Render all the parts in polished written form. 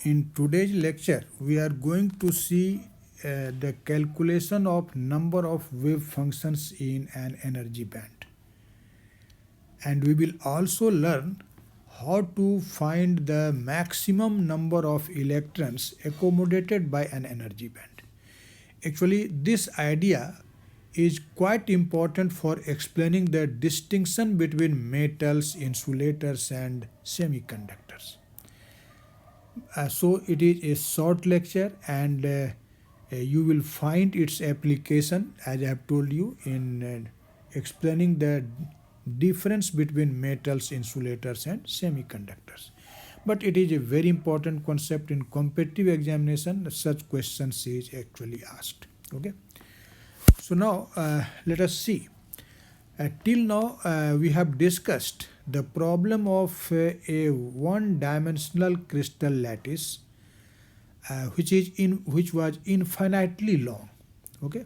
In today's lecture, we are going to see the calculation of number of wave functions in an energy band. And we will also learn how to find the maximum number of electrons accommodated by an energy band. Actually, this idea is quite important for explaining the distinction between metals, insulators, and semiconductors. So it is a short lecture, and you will find its application, as I have told you, in explaining the difference between metals, insulators, and semiconductors. But it is a very important concept in competitive examination. Such questions is actually asked. Okay. So now let us see. Till now, we have discussed the problem of a one-dimensional crystal lattice, which was infinitely long. Okay,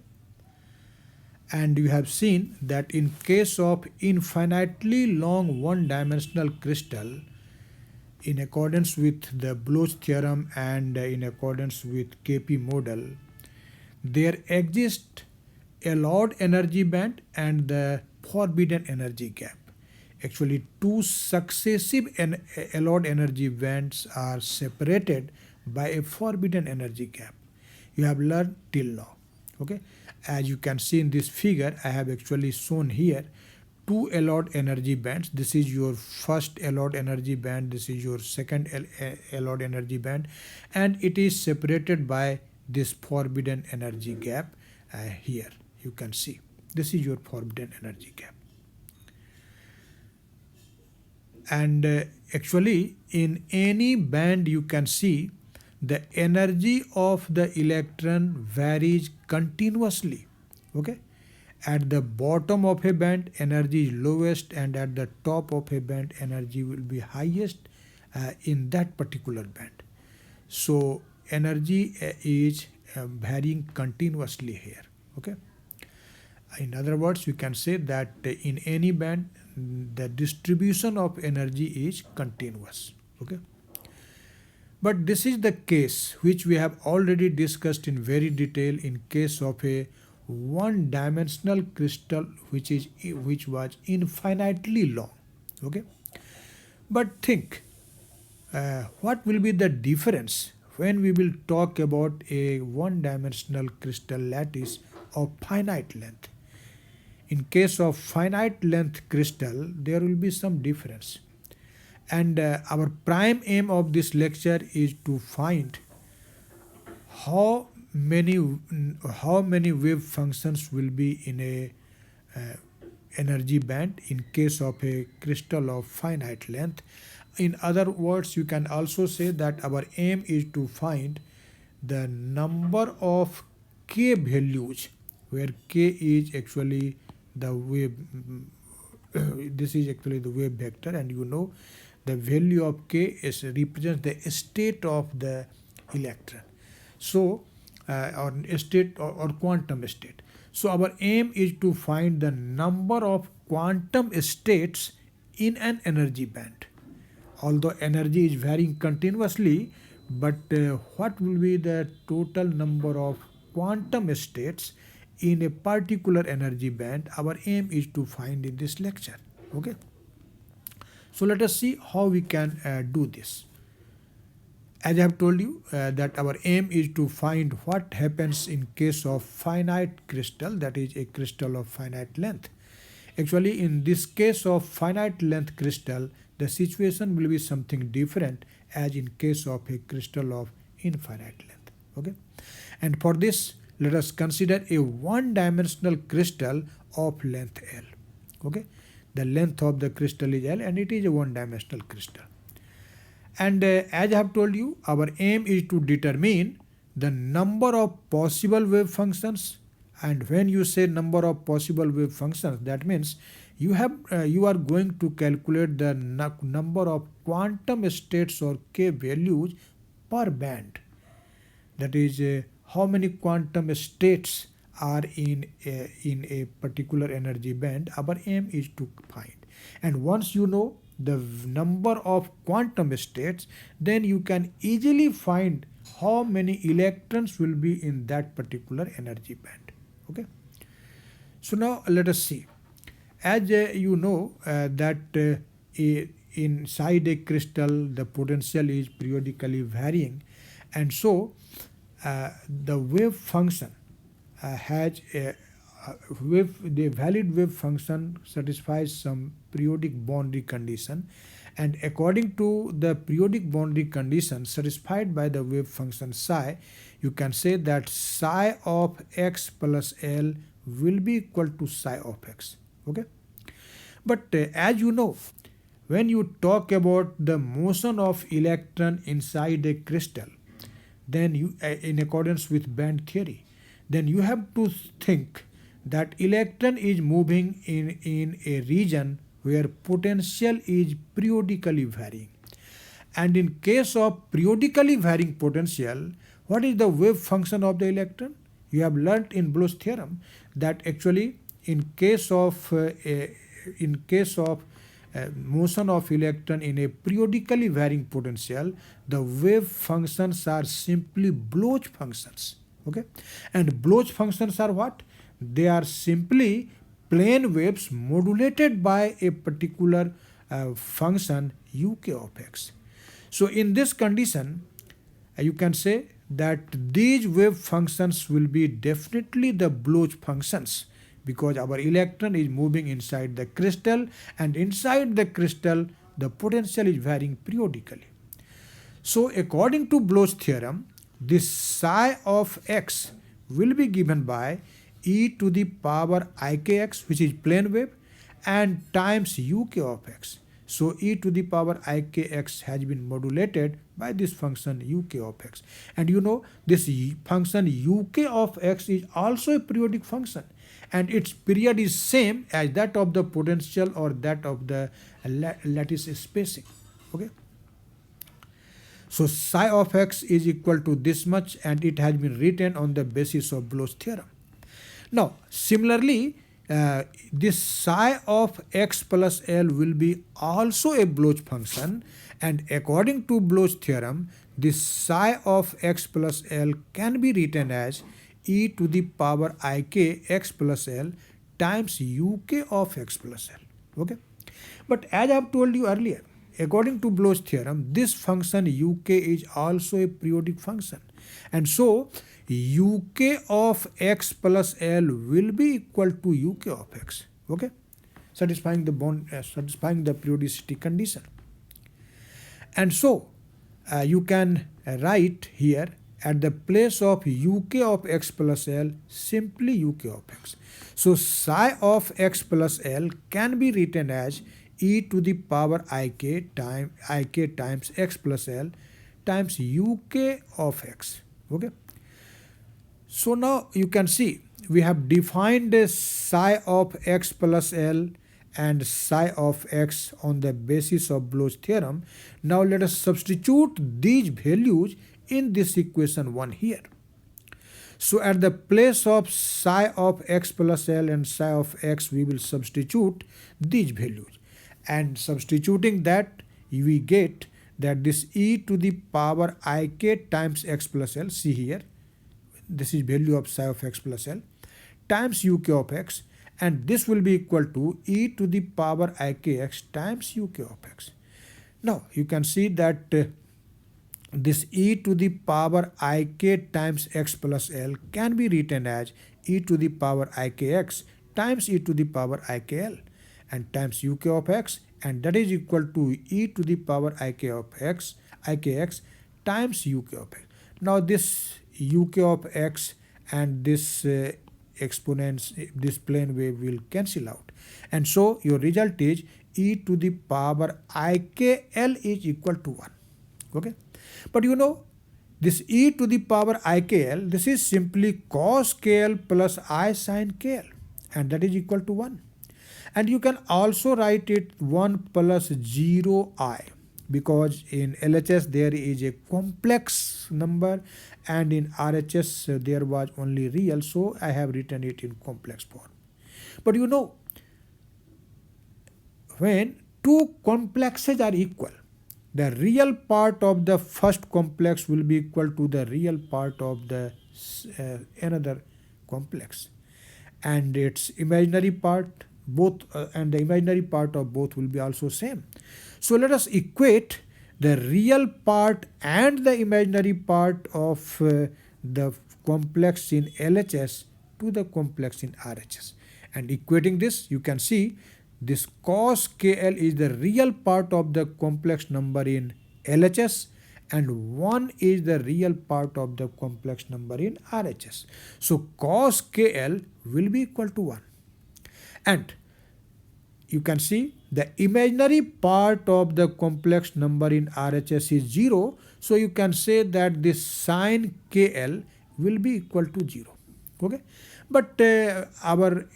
and you have seen that in case of infinitely long one-dimensional crystal, in accordance with the Bloch theorem and in accordance with KP model, there exists allowed energy band and the forbidden energy gap. Actually, two successive allowed energy bands are separated by a forbidden energy gap. You have learned till now. Okay, as you can see in this figure, I have actually shown here two allowed energy bands. This is your first allowed energy band, this is your second allowed energy band, and it is separated by this forbidden energy gap here. You can see this is your forbidden energy gap. And actually, in any band, you can see the energy of the electron varies continuously. Okay, at the bottom of a band, energy is lowest, and at the top of a band, energy will be highest in that particular band. So energy is varying continuously here. Okay, in other words, you can say that in any band, the distribution of energy is continuous. Okay, but this is the case which we have already discussed in very detail in case of a one-dimensional crystal which was infinitely long. Okay, but think what will be the difference when we will talk about a one-dimensional crystal lattice of finite length. In case of finite length crystal, there will be some difference. And our prime aim of this lecture is to find how many wave functions will be in a energy band in case of a crystal of finite length. In other words, you can also say that our aim is to find the number of k values, where k is actually the wave this is actually the wave vector, and you know the value of k is represents the state of the electron, so or state or quantum state. So our aim is to find the number of quantum states in an energy band. Although energy is varying continuously, but what will be the total number of quantum states in a particular energy band, our aim is to find in this lecture. Okay, so let us see how we can do this. As I have told you that our aim is to find what happens in case of finite crystal, that is a crystal of finite length. Actually, in this case of finite length crystal, the situation will be something different as in case of a crystal of infinite length. Okay, and for this, let us consider a one-dimensional crystal of length L. Okay, the length of the crystal is L, and it is a one-dimensional crystal. And as I have told you, our aim is to determine the number of possible wave functions. And when you say number of possible wave functions, that means you are going to calculate the number of quantum states or k values per band. That is how many quantum states are in a particular energy band. Our aim is to find, and once you know the number of quantum states, then you can easily find how many electrons will be in that particular energy band. Okay. So now let us see. As you know that inside a crystal the potential is periodically varying, and so the wave function has the valid wave function satisfies some periodic boundary condition, and according to the periodic boundary condition satisfied by the wave function psi, you can say that psi of x plus L will be equal to psi of x. Okay. But as you know, when you talk about the motion of electron inside a crystal, then you in accordance with band theory, then you have to think that electron is moving in a region where potential is periodically varying. And in case of periodically varying potential, what is the wave function of the electron? You have learnt in Bloch's theorem that actually in case of motion of electron in a periodically varying potential, the wave functions are simply Bloch functions. Okay, and Bloch functions are what? They are simply plane waves modulated by a particular function uk of x. So in this condition, you can say that these wave functions will be definitely the Bloch functions, because our electron is moving inside the crystal, and inside the crystal the potential is varying periodically. So according to Bloch's theorem, this psi of x will be given by e to the power ikx, which is plane wave, and times uk of x. So e to the power ikx has been modulated by this function uk of x. And you know this function uk of x is also a periodic function, and its period is same as that of the potential or that of the lattice spacing. Okay. So psi of x is equal to this much, and it has been written on the basis of Bloch's theorem. Now similarly, this psi of x plus L will be also a Bloch function, and according to Bloch's theorem, this psi of x plus L can be written as e to the power ik x plus L times uk of x plus L. Okay. But as I have told you earlier, according to Bloch's theorem, this function uk is also a periodic function, and so uk of x plus L will be equal to uk of x. Okay, satisfying the satisfying the periodicity condition. And so you can write here at the place of uk of x plus L simply uk of x. So psi of x plus L can be written as e to the power ik times x plus L times uk of x. Okay. So now you can see we have defined a psi of x plus L and psi of x on the basis of Bloch's theorem. Now let us substitute these values in this equation 1 here. So at the place of psi of x plus L and psi of x, we will substitute these values, and substituting that we get that this e to the power ik times x plus L, see here, this is value of psi of x plus L, times uk of x, and this will be equal to e to the power ikx times uk of x. Now you can see that this e to the power ik times x plus L can be written as e to the power ikx times e to the power ikl and times uk of x, and that is equal to e to the power ikx times uk of x. Now this uk of x and this exponents, this plane wave will cancel out, and so your result is e to the power ikl is equal to 1. Okay, but you know this e to the power ikl, this is simply cos kl plus I sin kl, and that is equal to 1. And you can also write it 1 plus 0I, because in LHS there is a complex number and in RHS there was only real, so I have written it in complex form. But you know, when two complexes are equal, the real part of the first complex will be equal to the real part of the another complex, and its imaginary part both and the imaginary part of both will be also same. So let us equate the real part and the imaginary part of the complex in LHS to the complex in RHS. And equating this, you can see this cos KL is the real part of the complex number in LHS and 1 is the real part of the complex number in RHS. So cos KL will be equal to 1. And you can see the imaginary part of the complex number in RHS is 0. So you can say that this sin KL will be equal to 0. Okay, but our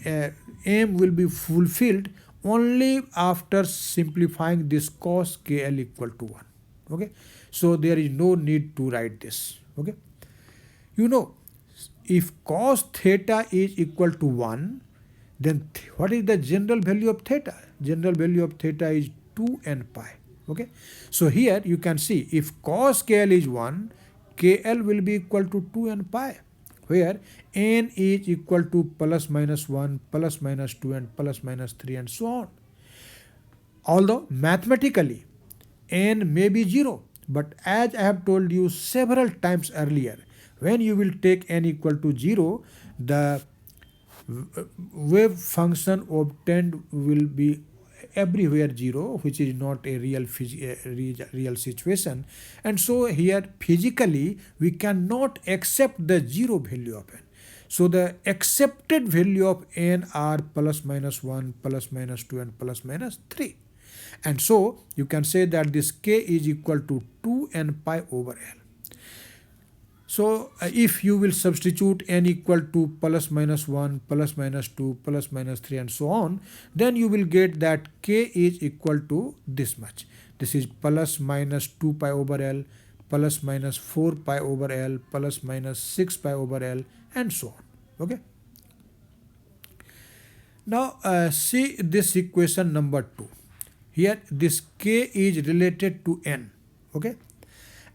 aim will be fulfilled only after simplifying this cos KL equal to 1. Okay, so there is no need to write this. Okay, you know, if cos theta is equal to 1, then what is the general value of theta? General value of theta is 2n pi. Okay, so here you can see if cos KL is 1, KL will be equal to 2n pi, where n is equal to plus minus 1, plus minus 2 and plus minus 3 and so on. Although mathematically n may be 0, but as I have told you several times earlier, when you will take n equal to 0, the wave function obtained will be everywhere 0, which is not a real situation, and so here physically we cannot accept the 0 value of n. So the accepted value of n are plus minus 1, plus minus 2 and plus minus 3, and so you can say that this k is equal to 2n pi over L. So if you will substitute n equal to plus minus 1, plus minus 2, plus minus 3 and so on, then you will get that k is equal to this much. This is plus minus 2 pi over L, plus minus 4 pi over L, plus minus 6 pi over L and so on. Okay. Now see this equation number 2. Here this k is related to n. Okay.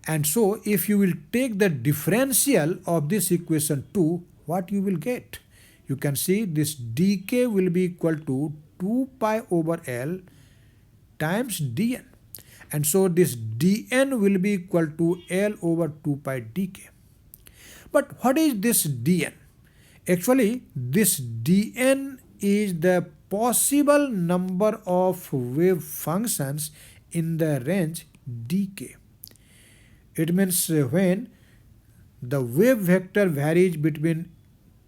And so if you will take the differential of this equation 2, what you will get? You can see this dk will be equal to 2 pi over L times dn. And so this dn will be equal to L over 2 pi dk. But what is this dn? Actually, this dn is the possible number of wave functions in the range dk. It means when the wave vector varies between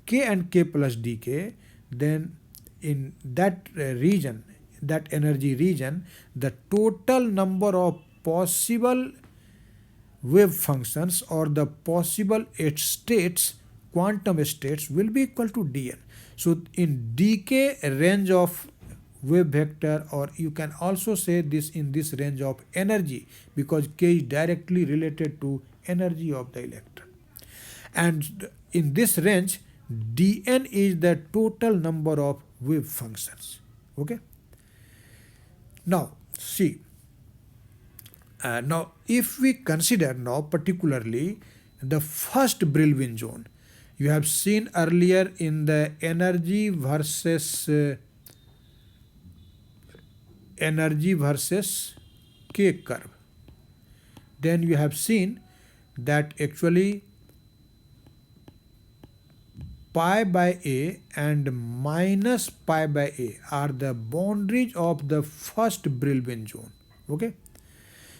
k and k plus dk, then in that region, that energy region, the total number of possible wave functions or the possible states, quantum states, will be equal to dn. So in dk range of wave vector, or you can also say this in this range of energy, because k is directly related to energy of the electron, and in this range dn is the total number of wave functions. Okay, now see, now if we consider now particularly the first Brillouin zone, you have seen earlier in the energy versus k curve, then you have seen that actually pi by a and minus pi by a are the boundaries of the first Brillouin zone. Okay,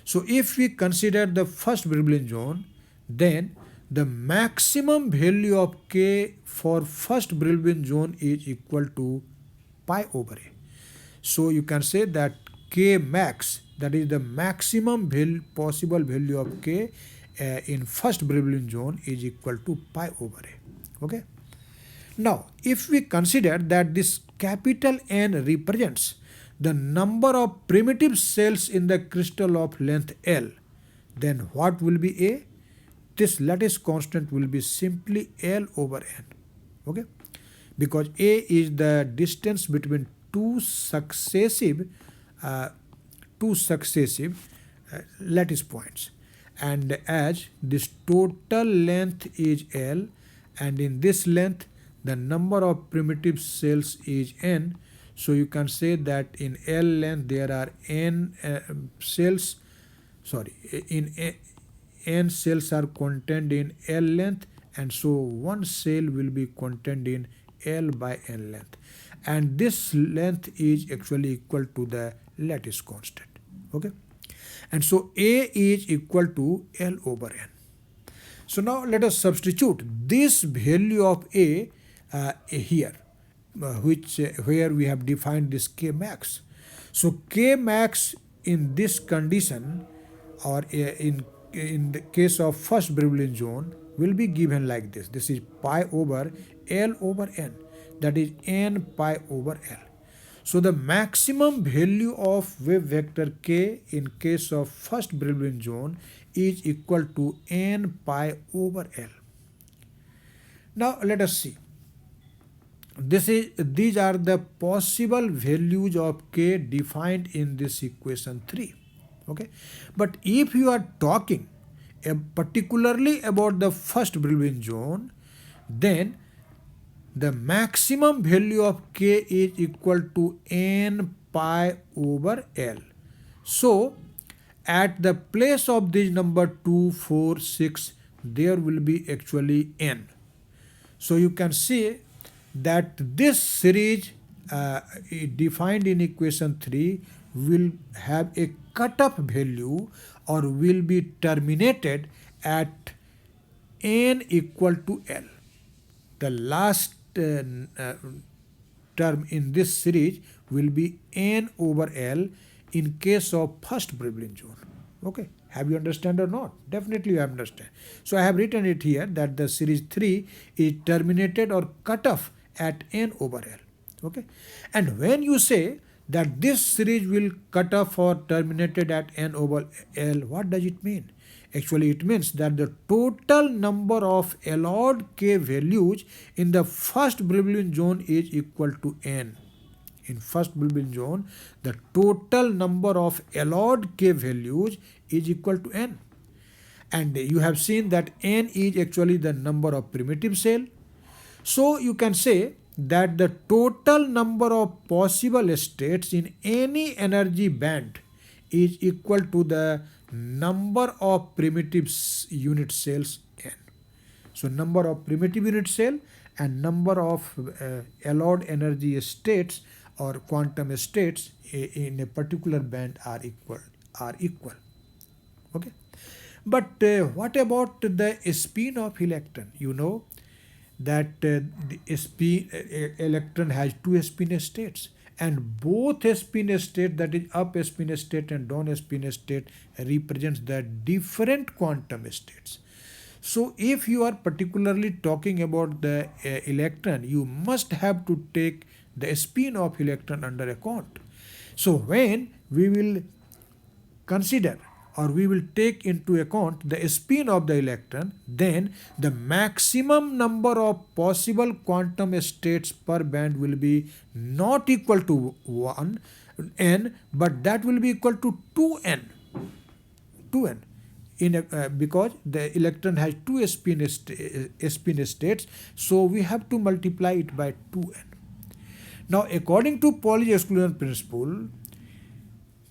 so if we consider the first Brillouin zone, then the maximum value of k for first Brillouin zone is equal to pi over a. So you can say that k max, that is the maximum possible value of k in first Brillouin zone, is equal to pi over a. Okay. Now if we consider that this capital N represents the number of primitive cells in the crystal of length L, then what will be a? This lattice constant will be simply L over n. Okay, because a is the distance between two successive two successive lattice points, and as this total length is L, and in this length the number of primitive cells is n, so you can say that in L length there are n cells, sorry, n cells are contained in L length, and so one cell will be contained in L by n length, and this length is actually equal to the lattice constant. Okay, and so A is equal to L over n. So now let us substitute this value of A here, where we have defined this K max. So K max in this condition, or in the case of first Brillouin zone, will be given like this. This is pi over L over n, that is n pi over L. So the maximum value of wave vector k in case of first Brillouin zone is equal to n pi over L. Now let us see. These are the possible values of k defined in this equation 3. Okay, but if you are talking particularly about the first Brillouin zone, then the maximum value of k is equal to n pi over L. So at the place of this number 2, 4, 6, there will be actually n. So you can say that this series defined in equation 3 will have a cutoff value, or will be terminated at n equal to L. The last term in this series will be n over L in case of first Brillouin zone. Okay, have you understand or not? Definitely you understand. So I have written it here that the series 3 is terminated or cut off at n over L. Okay, and when you say that this series will cut off or terminated at n over L, what does it mean? Actually, it means that the total number of allowed k values in the first Brillouin zone is equal to n. In first Brillouin zone, the total number of allowed k values is equal to n. And you have seen that n is actually the number of primitive cell. So you can say that the total number of possible states in any energy band is equal to the number of primitive unit cells n. So number of primitive unit cell and number of allowed energy states or quantum states in a particular band are equal. Okay, but what about the spin of electron? You know that the electron has two spin states, and both spin state, that is up spin state and down spin state, represents the different quantum states. So if you are particularly talking about the electron, you must have to take the spin of electron under account. So when we will consider, or we will take into account the spin of the electron, then the maximum number of possible quantum states per band will be not equal to 1 n, but that will be equal to 2n. Because the electron has two spin states, so we have to multiply it by 2n. Now, according to Pauli's exclusion principle,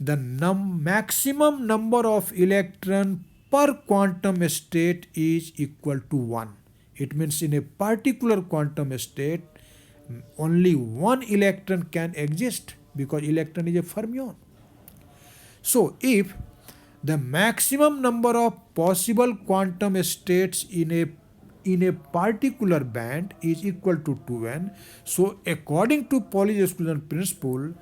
the maximum number of electron per quantum state is equal to 1. It means in a particular quantum state, only one electron can exist, because electron is a fermion. So if the maximum number of possible quantum states in a particular band is equal to 2n, so according to Pauli's exclusion principle,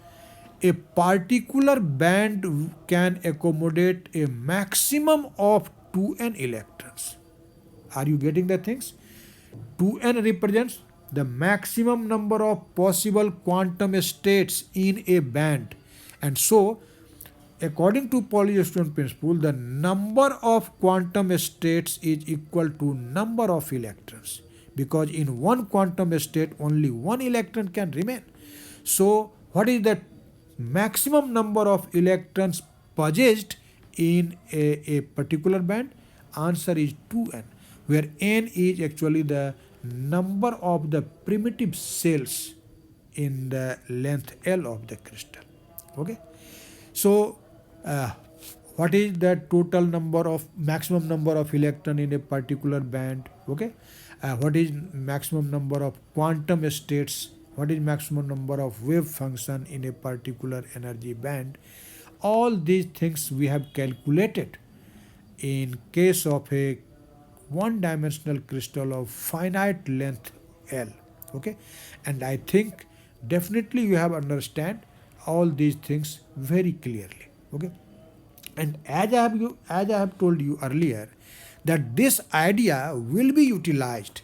a particular band can accommodate a maximum of 2n electrons. Are you getting the things? 2n represents the maximum number of possible quantum states in a band, and so according to Pauli's exclusion principle, the number of quantum states is equal to number of electrons, because in one quantum state only one electron can remain. So what is the maximum number of electrons possessed in a particular band? Answer is 2n, where n is actually the number of the primitive cells in the length L of the crystal. Okay, so uh, what is the total number of maximum number of electron in a particular band? Okay, what is maximum number of quantum states? What is maximum number of wave function in a particular energy band? All these things we have calculated in case of a one dimensional crystal of finite length L. Okay, and I think definitely you have understand all these things very clearly. Okay, and as I have told you earlier, that this idea will be utilized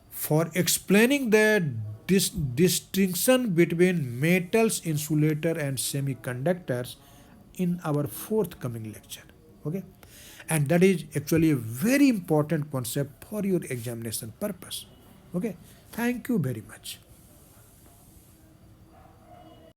for explaining the distinction between metals, insulator, and semiconductors in our forthcoming lecture. Okay, and that is actually a very important concept for your examination purpose. Okay, thank you very much.